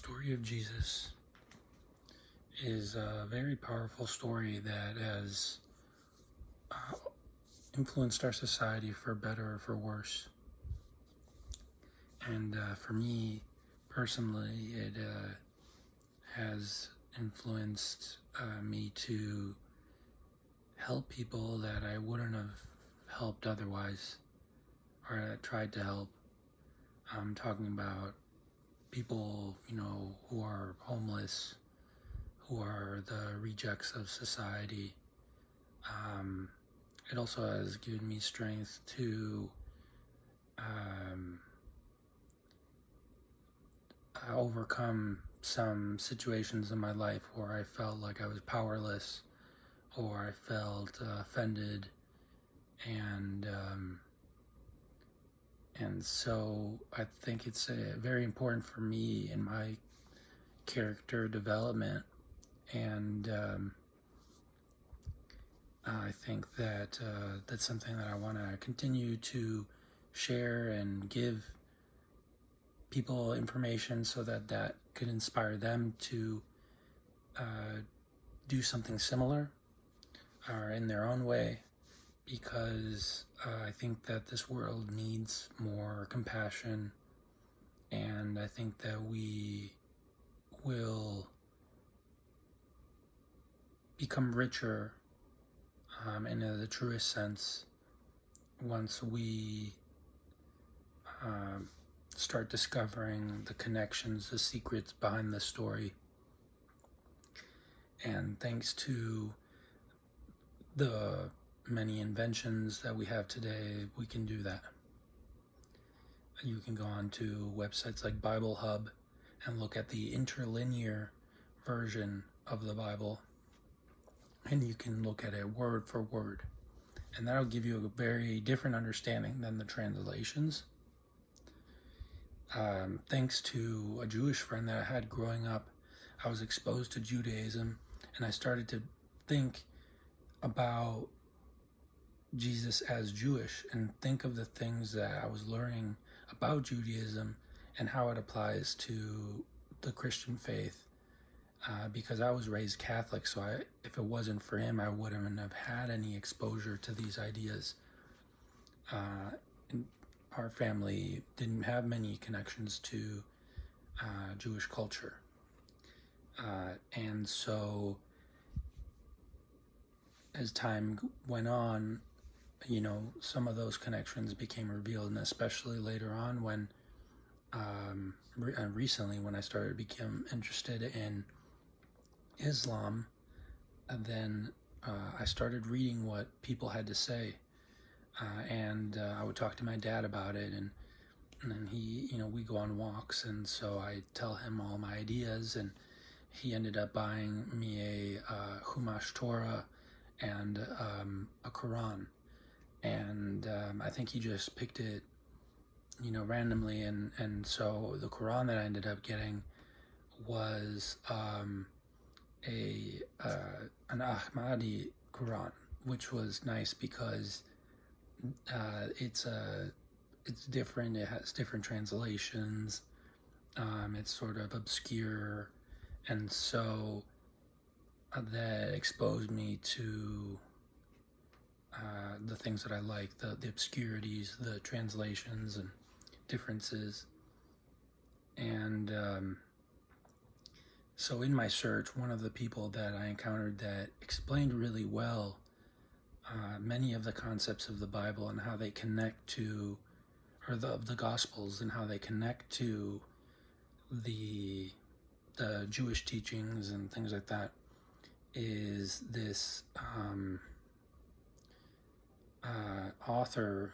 story of Jesus is a very powerful story that has influenced our society for better or for worse. And for me personally, it has influenced me to help people that I wouldn't have helped otherwise, or tried to help. I'm talking about people, who are homeless, who are the rejects of society. It also has given me strength to overcome some situations in my life where I felt like I was powerless, or I felt offended, and so I think it's very important for me in my character development, and I think that that's something that I want to continue to share and give people information so that could inspire them to do something similar or in their own way, because I think that this world needs more compassion, and I think that we will become richer in the truest sense once we start discovering the connections, the secrets behind the story. And thanks to the many inventions that we have today, we can do that. You can go on to websites like Bible Hub and look at the interlinear version of the Bible, and you can look at it word for word, and that'll give you a very different understanding than the translations. Thanks to a Jewish friend that I had growing up, I was exposed to Judaism, and I started to think about Jesus as Jewish and think of the things that I was learning about Judaism and how it applies to the Christian faith, because I was raised Catholic, so if it wasn't for him, I wouldn't have had any exposure to these ideas. Our family didn't have many connections to Jewish culture, and so as time went on, some of those connections became revealed, and especially later on when recently when I started to become interested in Islam, and then I started reading what people had to say, and I would talk to my dad about it, and then he, we go on walks, and so I tell him all my ideas, and he ended up buying me a Chumash Torah and a Quran, and I think he just picked it, randomly, and so the Quran that I ended up getting was an Ahmadi Quran, which was nice because it's different. It has different translations. It's sort of obscure, and so that exposed me to the things that I like, the obscurities, the translations and differences. And so in my search, one of the people that I encountered that explained really well many of the concepts of the Bible and how they connect to, or the Gospels, and how they connect to the Jewish teachings and things like that, is this author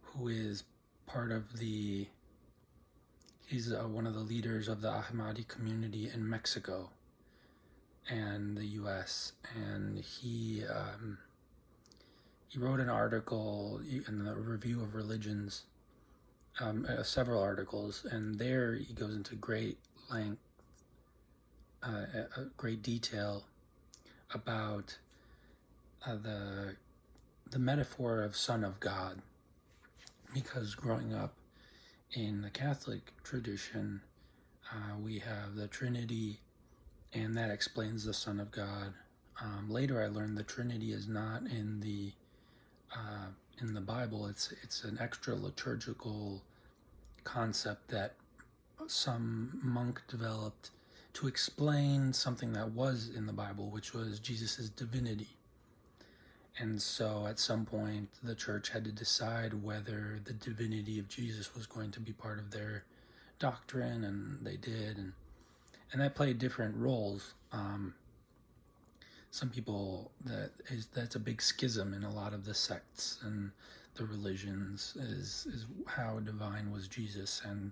who is part of he's one of the leaders of the Ahmadi community in Mexico and the US, and he wrote an article in the Review of Religions, several articles, and there he goes into great length, great detail about the metaphor of Son of God, because growing up in the Catholic tradition, We have the Trinity, and that explains the Son of God. Later, I learned the Trinity is not in the Bible. It's an extra liturgical concept that some monk developed to explain something that was in the Bible, which was Jesus' divinity. And so at some point, the church had to decide whether the divinity of Jesus was going to be part of their doctrine, and they did. And that played different roles. Some people, that's a big schism in a lot of the sects and the religions, is how divine was Jesus. And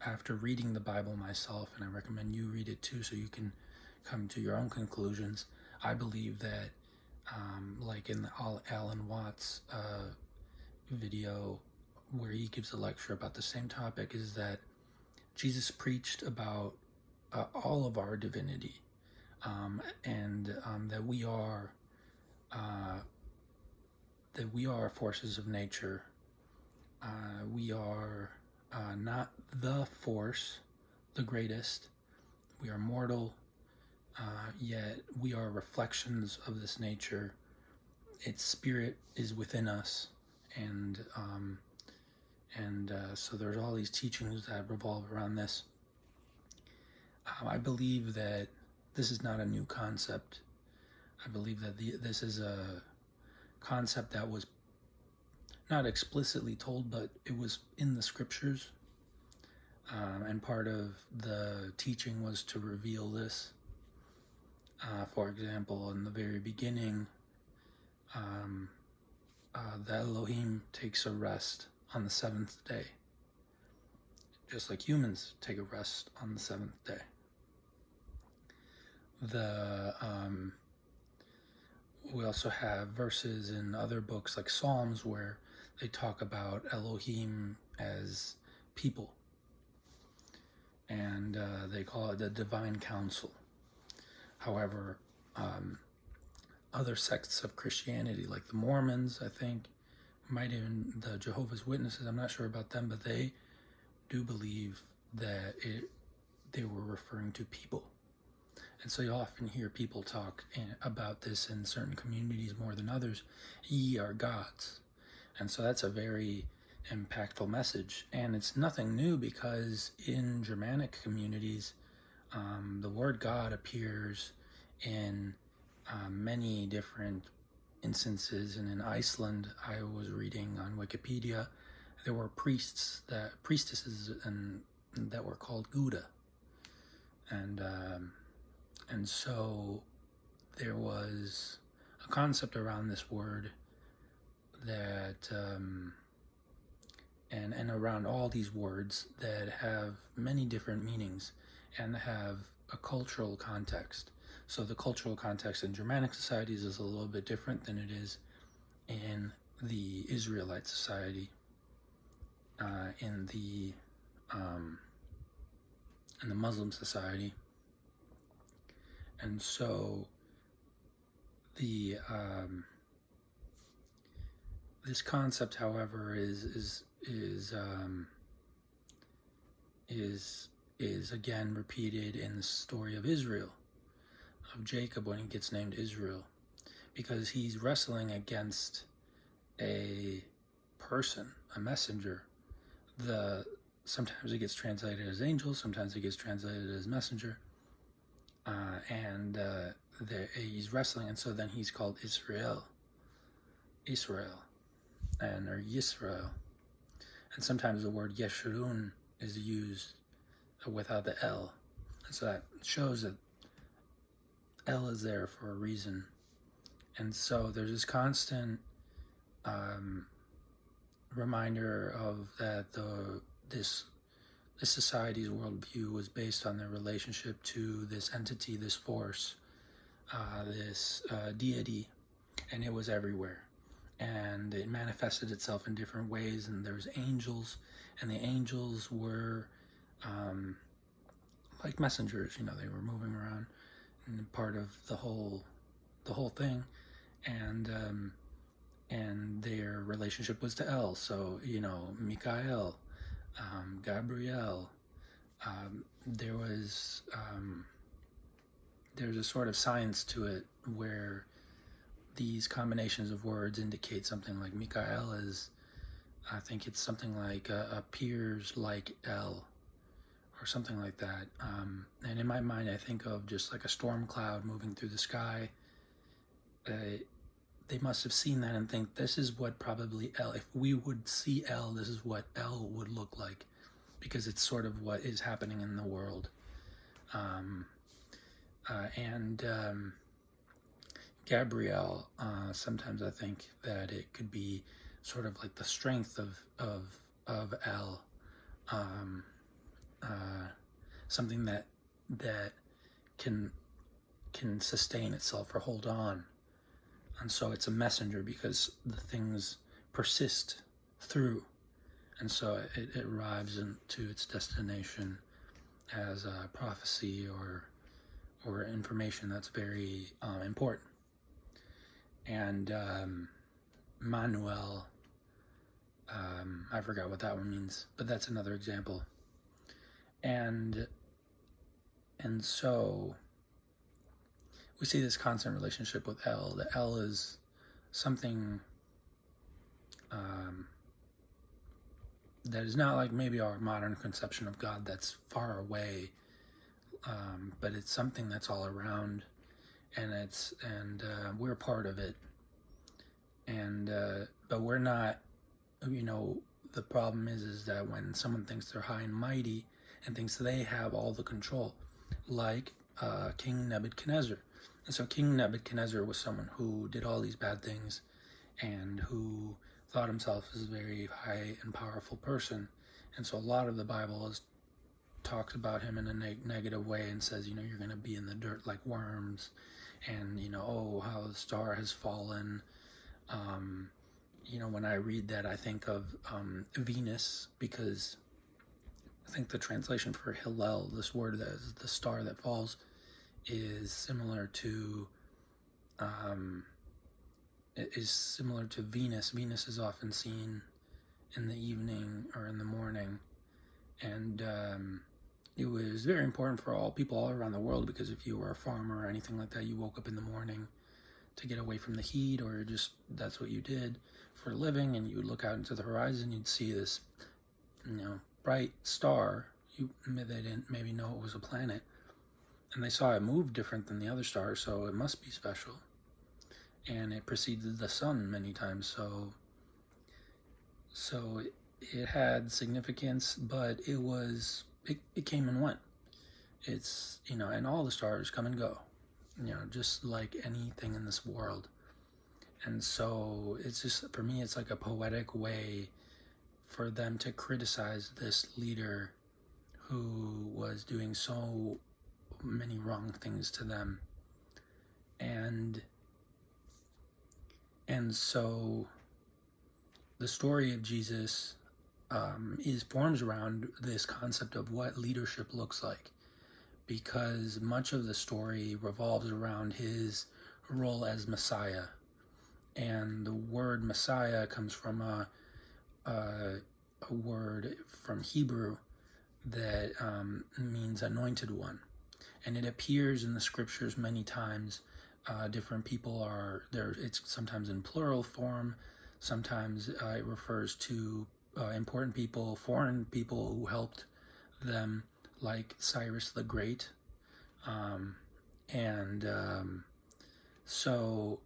after reading the Bible myself, and I recommend you read it too so you can come to your own conclusions, I believe that like in the Alan Watts video where he gives a lecture about the same topic, is that Jesus preached about all of our divinity, and that we are forces of nature. We are not the force, the greatest. We are mortal, yet we are reflections of this nature. Its spirit is within us, and so there's all these teachings that revolve around this. I believe that this is not a new concept. I believe that this is a concept that was not explicitly told, but it was in the scriptures. And part of the teaching was to reveal this. For example, in the very beginning, the Elohim takes a rest on the seventh day, just like humans take a rest on the seventh day. We also have verses in other books like Psalms where they talk about Elohim as people, and they call it the divine council. However, other sects of Christianity, like the Mormons, I think, might even the Jehovah's Witnesses, I'm not sure about them, but they do believe that they were referring to people. And so you often hear people talk about this in certain communities more than others. Ye are gods. And so that's a very impactful message. And it's nothing new, because in Germanic communities, the word God appears in many different instances. And in Iceland, I was reading on Wikipedia, there were priestesses that were called Guda. And so there was a concept around this word that, and around all these words that have many different meanings and have a cultural context. So the cultural context in Germanic societies is a little bit different than it is in the Israelite society, in the Muslim society. And so this concept, however, is again repeated in the story of Israel, of Jacob, when he gets named Israel, because he's wrestling against a person, a messenger. Sometimes it gets translated as angel, sometimes it gets translated as messenger. He's wrestling, and so then he's called Israel, or Yisrael. And sometimes the word Yeshurun is used without the L. And so that shows that L is there for a reason. And so there's this constant reminder of that this society's worldview was based on their relationship to this entity, this force, this deity, and it was everywhere. And it manifested itself in different ways, and there's angels, and the angels were like messengers, they were moving around and part of the whole thing, and their relationship was to El. So, Michael, Gabriel, There's a sort of science to it where these combinations of words indicate something like Mikael is, I think it's something like appears like El, or something like that. And in my mind, I think of just like a storm cloud moving through the sky. They must have seen that and think this is what probably El, if we would see El, this is what El would look like, because it's sort of what is happening in the world. And Gabriel, sometimes I think that it could be sort of like the strength of El, something that can sustain itself or hold on. And so it's a messenger because the things persist through, and so it arrives into its destination as a prophecy or information that's very important. And Manuel, I forgot what that one means, but that's another example. And so we see this constant relationship with El. The El is something that is not like maybe our modern conception of God that's far away, but it's something that's all around, and we're part of it. And but we're not. The problem is that when someone thinks they're high and mighty and thinks they have all the control, like King Nebuchadnezzar. And so King Nebuchadnezzar was someone who did all these bad things and who thought himself as a very high and powerful person. And so a lot of the Bible talks about him in a negative way and says, you're going to be in the dirt like worms, and, oh, how the star has fallen. When I read that, I think of Venus, because I think the translation for Hillel, this word that is the star that falls, is similar to Venus. Venus is often seen in the evening or in the morning, and it was very important for all people all around the world, because if you were a farmer or anything like that, you woke up in the morning to get away from the heat, or just that's what you did for a living, and you would look out into the horizon, you'd see this bright star. They didn't maybe know it was a planet, and they saw it move different than the other stars, so it must be special. And it preceded the sun many times, so it had significance, but it came and went. It's and all the stars come and go, just like anything in this world. And so it's just, for me, it's like a poetic way for them to criticize this leader who was doing so many wrong things to them. And so the story of Jesus forms around this concept of what leadership looks like, because much of the story revolves around his role as Messiah. And the word Messiah comes from a word from Hebrew that means anointed one. And it appears in the scriptures many times. Different people are there. It's sometimes in plural form. Sometimes it refers to important people, foreign people who helped them, like Cyrus the Great. So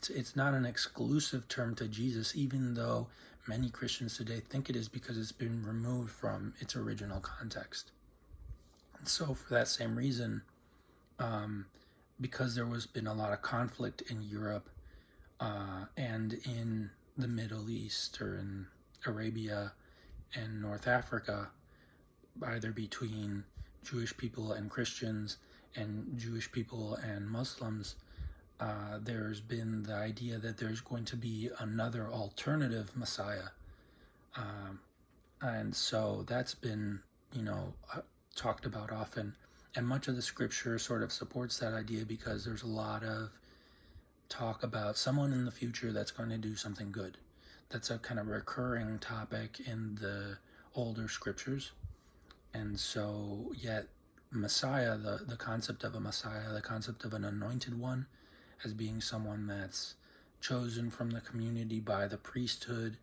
it's not an exclusive term to Jesus, even though many Christians today think it is, because it's been removed from its original context. And so for that same reason, because there was been a lot of conflict in Europe and in the Middle East, or in Arabia and North Africa, either between Jewish people and Christians and Jewish people and Muslims, there's been the idea that there's going to be another alternative Messiah. And so that's been, talked about often. And much of the scripture sort of supports that idea, because there's a lot of talk about someone in the future that's going to do something good. That's a kind of recurring topic in the older scriptures. And so, yet, Messiah, the concept of a Messiah, the concept of an anointed one, as being someone that's chosen from the community by the priesthood,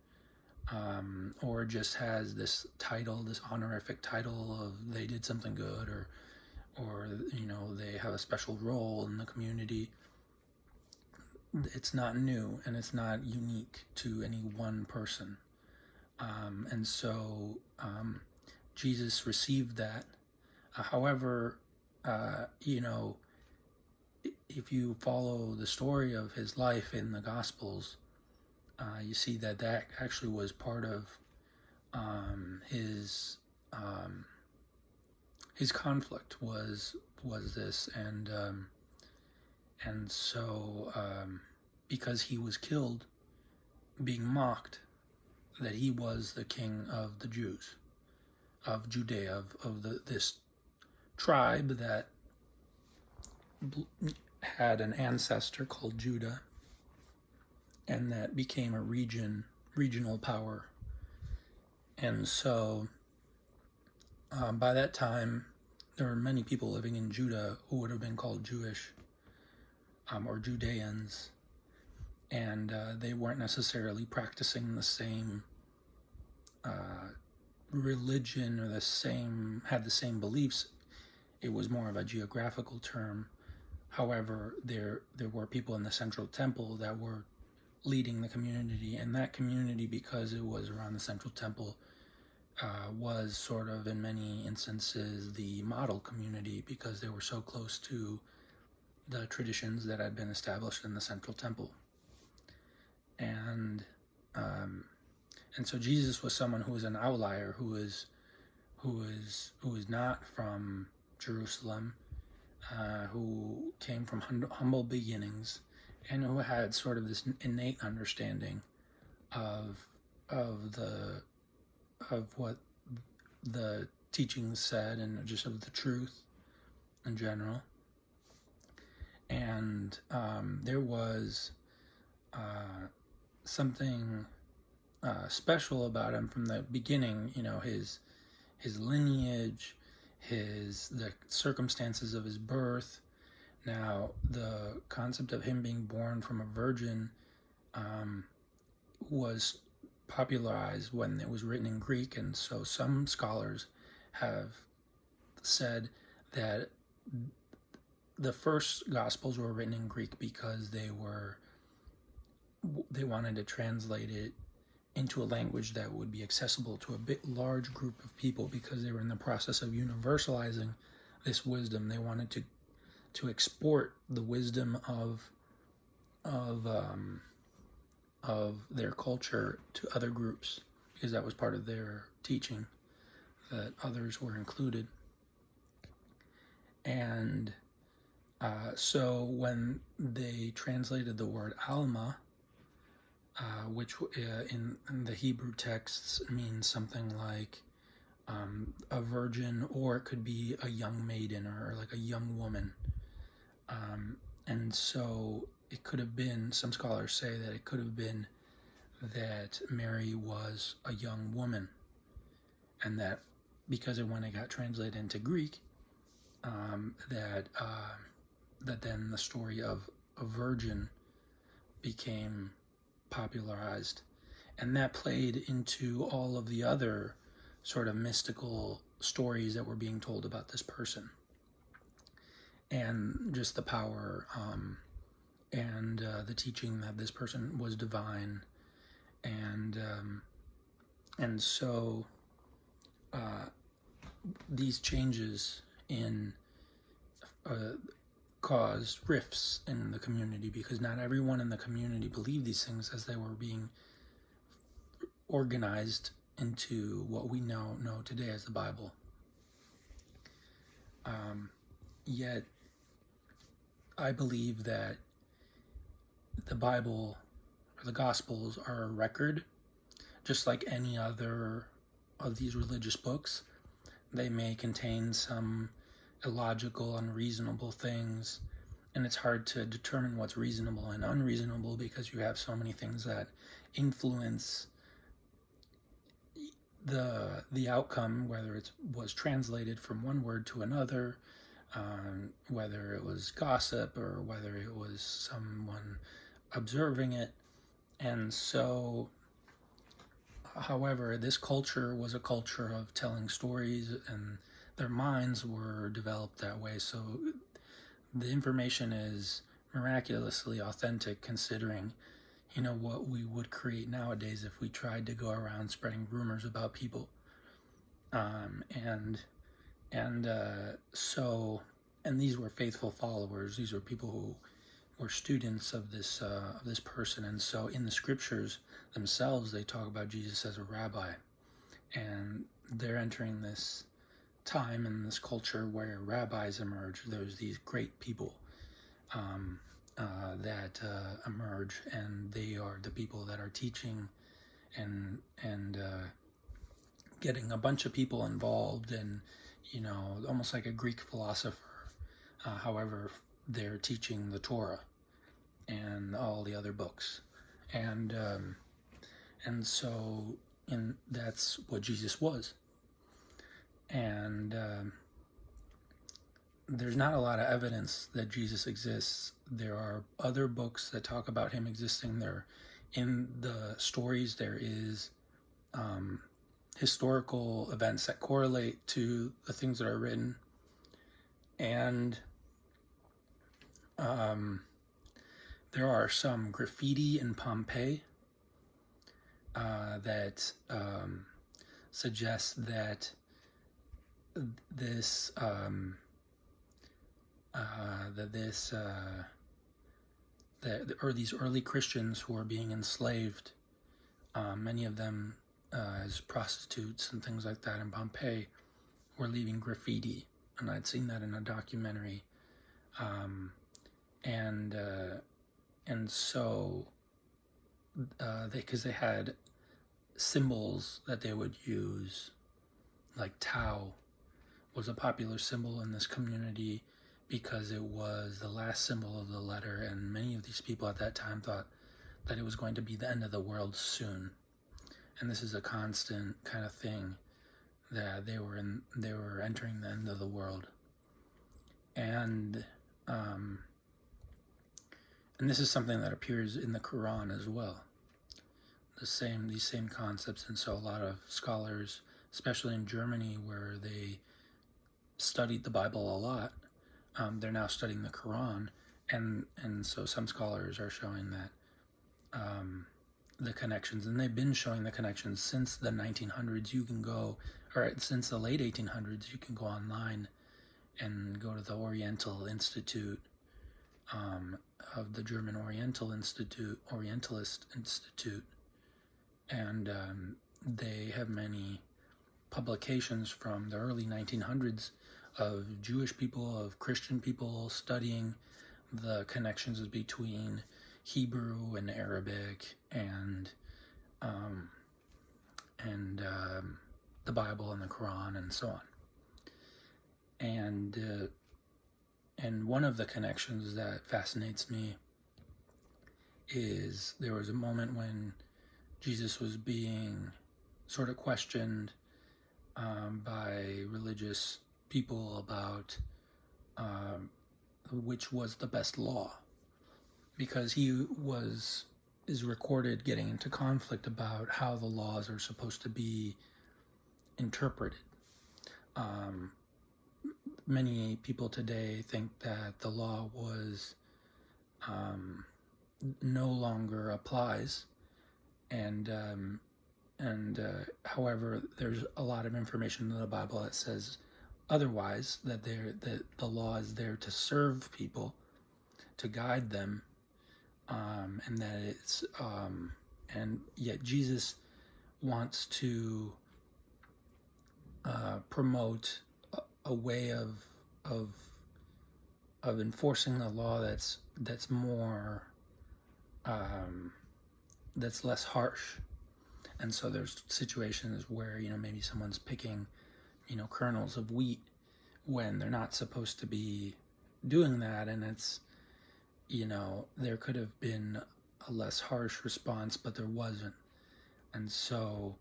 or just has this title, this honorific title of they did something good, or they have a special role in the community. It's not new, and it's not unique to any one person. And so Jesus received that. However, if you follow the story of his life in the Gospels, you see that actually was part of his conflict was this, and so because he was killed, being mocked, that he was the king of the Jews, of Judea, of this tribe that had an ancestor called Judah, and that became a regional power. And so by that time, there were many people living in Judah who would have been called Jewish or Judeans, and they weren't necessarily practicing the same religion or had the same beliefs. It was more of a geographical term. However, there were people in the Central Temple that were leading the community, and that community, because it was around the Central Temple, was sort of, in many instances, the model community, because they were so close to the traditions that had been established in the Central Temple. And so Jesus was someone who was an outlier, who is not from Jerusalem, who came from humble beginnings, and who had sort of this innate understanding of what the teachings said, and just of the truth in general. And there was something special about him from the beginning. His lineage, the circumstances of his birth. Now, the concept of him being born from a virgin was popularized when it was written in Greek, and so some scholars have said that the first Gospels were written in Greek because they wanted to translate it into a language that would be accessible to a large group of people, because they were in the process of universalizing this wisdom. They wanted to export the wisdom of their culture to other groups, because that was part of their teaching, that others were included. And so when they translated the word Alma, which in the Hebrew texts means something like a virgin, or it could be a young maiden, or like a young woman. And so it could have been, some scholars say that it could have been that Mary was a young woman, and that because when it got translated into Greek, that then the story of a virgin became popularized, and that played into all of the other sort of mystical stories that were being told about this person, and just the power and the teaching that this person was divine, and so these changes in caused rifts in the community, because not everyone in the community believed these things as they were being organized into what we know today as the Bible. Yet, I believe that the Bible, or the Gospels, are a record, just like any other of these religious books. They may contain some illogical, unreasonable things, and it's hard to determine what's reasonable and unreasonable, because you have so many things that influence the outcome, whether it was translated from one word to another, whether it was gossip or whether it was someone observing it. And so, however, this culture was a culture of telling stories, and their minds were developed that way. So the information is miraculously authentic, considering what we would create nowadays if we tried to go around spreading rumors about people. And these were faithful followers. These were people who were students of this person. And so in the scriptures themselves, they talk about Jesus as a rabbi, and they're entering this time in this culture where rabbis emerge. There's these great people that emerge, and they are the people that are teaching and getting a bunch of people involved, and almost like a Greek philosopher. However, they're teaching the Torah and all the other books, and so that's what Jesus was. And there's not a lot of evidence that Jesus exists. There are other books that talk about him existing. There, in the stories, there is historical events that correlate to the things that are written, and there are some graffiti in Pompeii that suggests that these early Christians who are being enslaved, many of them as prostitutes and things like that in Pompeii, were leaving graffiti, and I'd seen that in a documentary, and so because they had symbols that they would use, like Tau was a popular symbol in this community because it was the last symbol of the letter, and many of these people at that time thought that it was going to be the end of the world soon. And this is a constant kind of thing, that they were entering the end of the world. And this is something that appears in the Quran as well. These same concepts. And so a lot of scholars, especially in Germany, where they studied the Bible a lot, they're now studying the Quran, and so some scholars are showing that the connections, and they've been showing the connections since the 1900s. You can go, or since the late 1800s, you can go online and go to the Oriental Institute of the German Orientalist Institute, and they have many publications from the early 1900s of Jewish people, of Christian people, studying the connections between Hebrew and Arabic and the Bible and the Quran and so on. And one of the connections that fascinates me is there was a moment when Jesus was being sort of questioned by religious people about which was the best law, because he is recorded getting into conflict about how the laws are supposed to be interpreted. Many people today think that the law was no longer applies, and however, there's a lot of information in the Bible that says otherwise, that the law is there to serve people, to guide them, and that it's and yet Jesus wants to promote a way of enforcing the law that's more that's less harsh. And so there's situations where maybe someone's picking kernels of wheat when they're not supposed to be doing that, and it's there could have been a less harsh response, but there wasn't. And so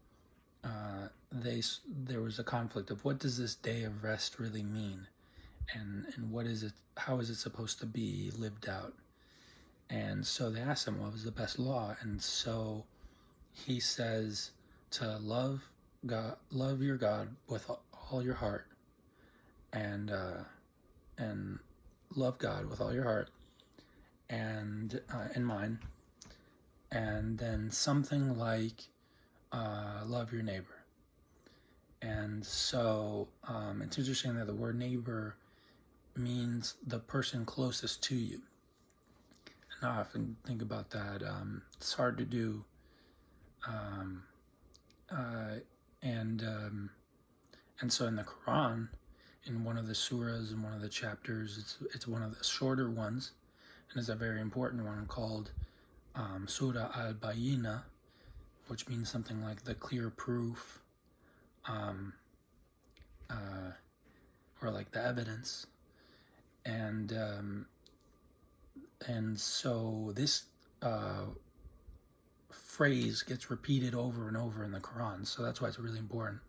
there was a conflict of what does this day of rest really mean, and what is it, how is it supposed to be lived out? And so they asked him what was the best law, and so he says to love your God with all your heart, and love God with all your heart and mind, and then something like love your neighbor. And so it's interesting that the word neighbor means the person closest to you. And I often think about that. It's hard to do. And so in the Quran, in one of the surahs, in one of the chapters, it's one of the shorter ones, and it's a very important one called Surah Al-Bayyinah, which means something like the clear proof, or like the evidence. And so this phrase gets repeated over and over in the Quran, so that's why it's really important.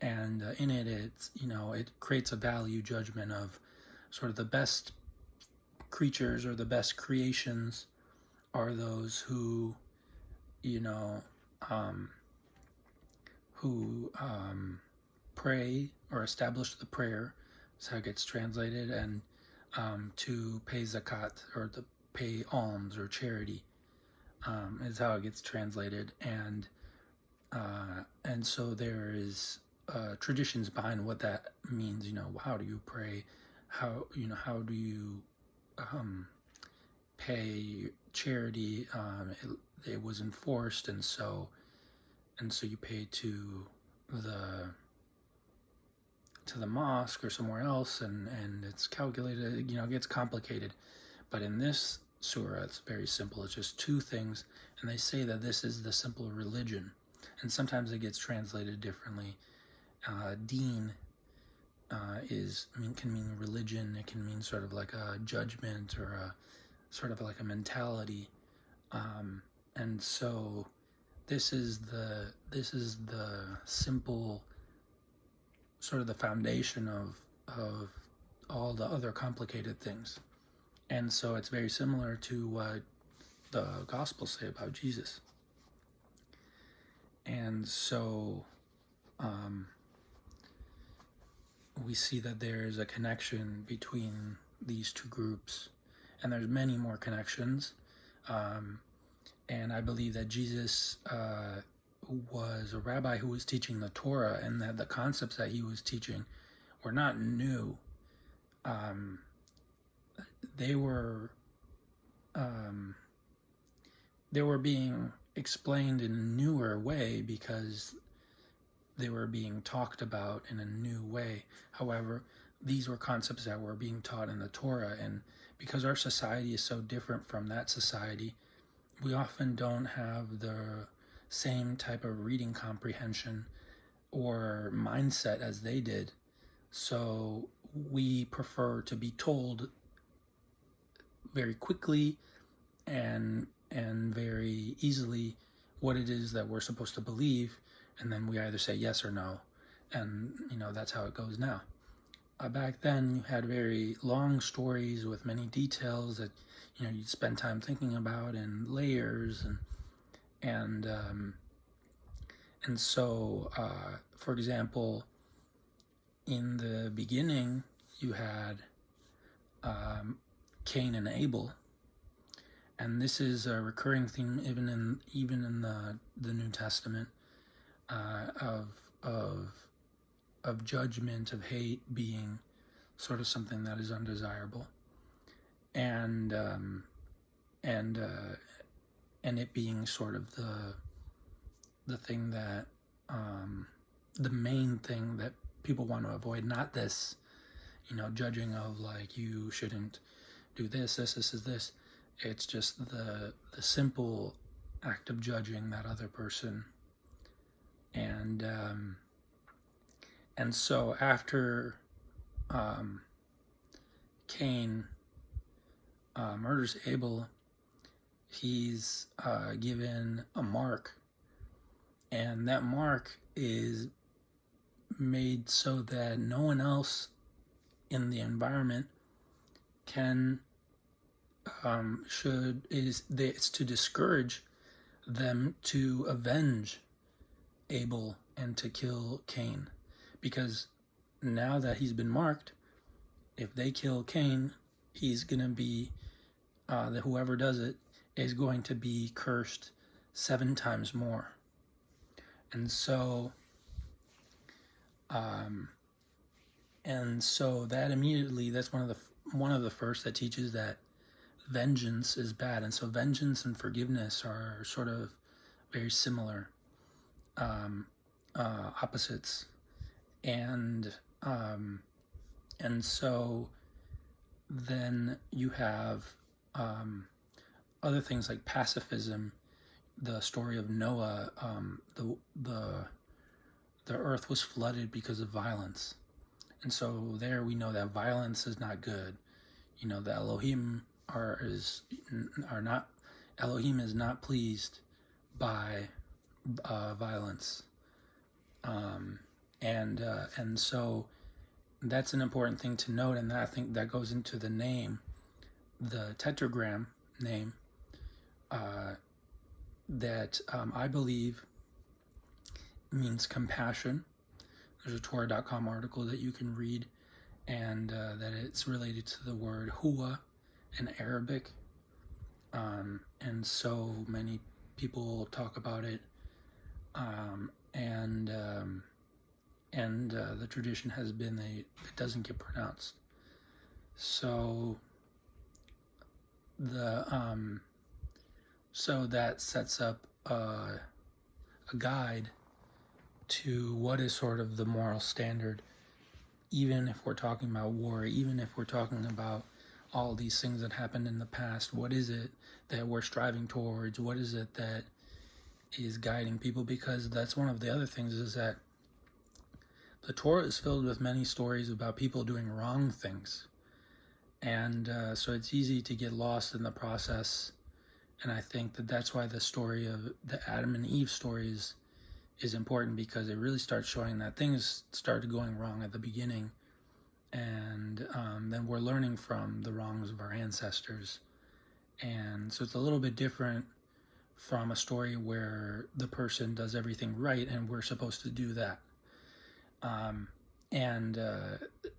And in it, it's, it creates a value judgment of sort of the best creatures or the best creations are those who, pray or establish the prayer. That's how it gets translated, and to pay zakat, or to pay alms or charity, is how it gets translated. And so there is traditions behind what that means. How do you pray? How do you pay charity? It was enforced, and so you pay to the mosque or somewhere else, and it's calculated. It gets complicated. But in this surah, it's very simple. It's just two things, and they say that this is the simple religion. And sometimes it gets translated differently. Deen can mean religion. It can mean sort of like a judgment, or a sort of like a mentality. And so this is the simple, sort of the foundation of all the other complicated things. And so it's very similar to what the Gospels say about Jesus. And so we see that there is a connection between these two groups, and there's many more connections. And I believe that Jesus was a rabbi who was teaching the Torah, and that the concepts that he was teaching were not new. They were being explained in a newer way because they were being talked about in a new way. However, these were concepts that were being taught in the Torah, and because our society is so different from that society, we often don't have the same type of reading comprehension or mindset as they did. So we prefer to be told very quickly and very easily what it is that we're supposed to believe, and then we either say yes or no, and that's how it goes now. Back then, you had very long stories with many details that you'd spend time thinking about, and layers, and so for example, in the beginning you had Cain and Abel, and this is a recurring theme even in the New Testament, of judgment, of hate being sort of something that is undesirable, and it being sort of the thing that the main thing that people want to avoid. Not this judging of like, you shouldn't do this is this. It's just the simple act of judging that other person. And so after Cain murders Abel, he's given a mark, and that mark is made so that no one else in the environment can it's to discourage them to avenge Abel and to kill Cain, because now that he's been marked, if they kill Cain, he's going to be whoever does it is going to be cursed 7 times more. And so that immediately, that's one of the first that teaches that vengeance is bad. And so vengeance and forgiveness are sort of very similar opposites. And so then you have other things like pacifism. The story of Noah, the earth was flooded because of violence, and so there we know that violence is not good. You know, the Elohim is not pleased by violence, and so that's an important thing to note, and I think that goes into the name, the tetragram name, that I believe means compassion. There's a Torah.com article that you can read, and that it's related to the word huwa in Arabic, and so many people talk about it, and the tradition has been it doesn't get pronounced. So so that sets up a guide to what is sort of the moral standard, even if we're talking about war, even if we're talking about all these things that happened in the past. What is it that we're striving towards? What is it that is guiding people? Because that's one of the other things, is that the Torah is filled with many stories about people doing wrong things. And so it's easy to get lost in the process. And I think that that's why the story of the Adam and Eve stories is important, because it really starts showing that things started going wrong at the beginning. And then we're learning from the wrongs of our ancestors. And so it's a little bit different from a story where the person does everything right and we're supposed to do that.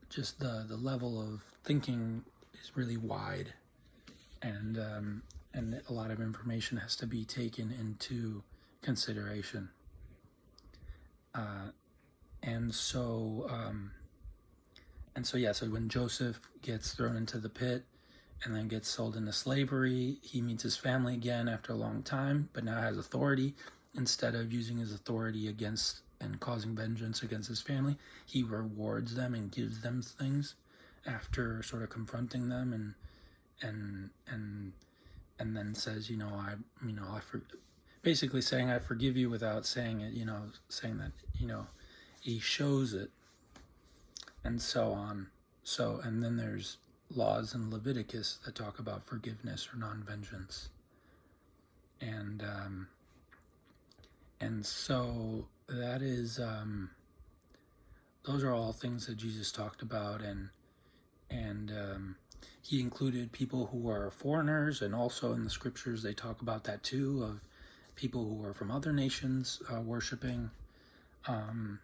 Just the level of thinking is really wide, and a lot of information has to be taken into consideration. So when Joseph gets thrown into the pit and then gets sold into slavery, he meets his family again after a long time, but now has authority. Instead of using his authority against and causing vengeance against his family, he rewards them and gives them things after sort of confronting them, and then says, basically saying, I forgive you, without saying it, saying that, he shows it, and so on. So, and then there's laws in Leviticus that talk about forgiveness or non-vengeance. And so that is, those are all things that Jesus talked about, and he included people who are foreigners, and also in the scriptures they talk about that too, of people who are from other nations worshiping El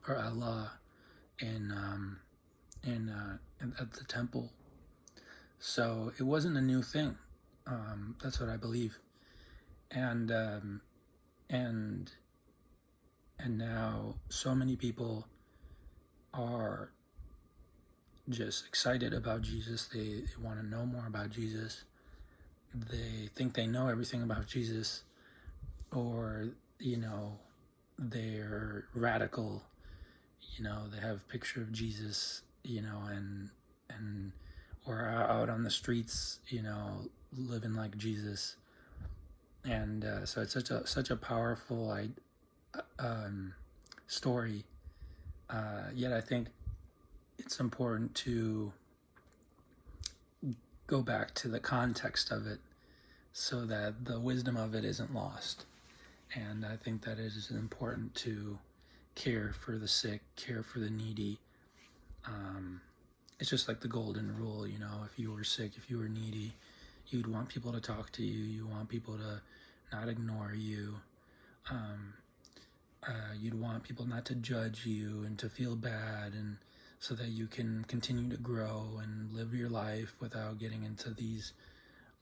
or Allah at the temple. So it wasn't a new thing. That's what I believe. And now so many people are just excited about Jesus. They want to know more about Jesus. They think they know everything about Jesus, or they're radical. They have a picture of Jesus, and or out on the streets, living like Jesus. And so it's such a powerful story. Yet I think it's important to go back to the context of it, so that the wisdom of it isn't lost. And I think that it is important to care for the sick, care for the needy. It's just like the golden rule, you know, if you were sick, if you were needy, you'd want people to talk to you, you want people to not ignore you. You'd want people not to judge you and to feel bad, and so that you can continue to grow and live your life without getting into these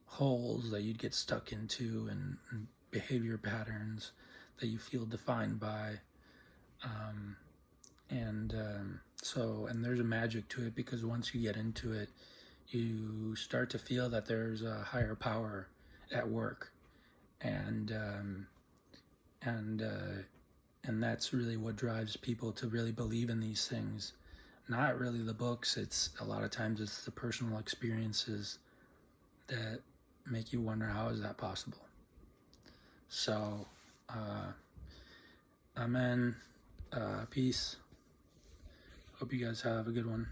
holes that you'd get stuck into, and behavior patterns that you feel defined by. And there's a magic to it, because once you get into it, you start to feel that there's a higher power at work, and and uh, and that's really what drives people to really believe in these things. Not really the books. It's a lot of times it's the personal experiences that make you wonder, how is that possible? So, amen. Peace. Hope you guys have a good one.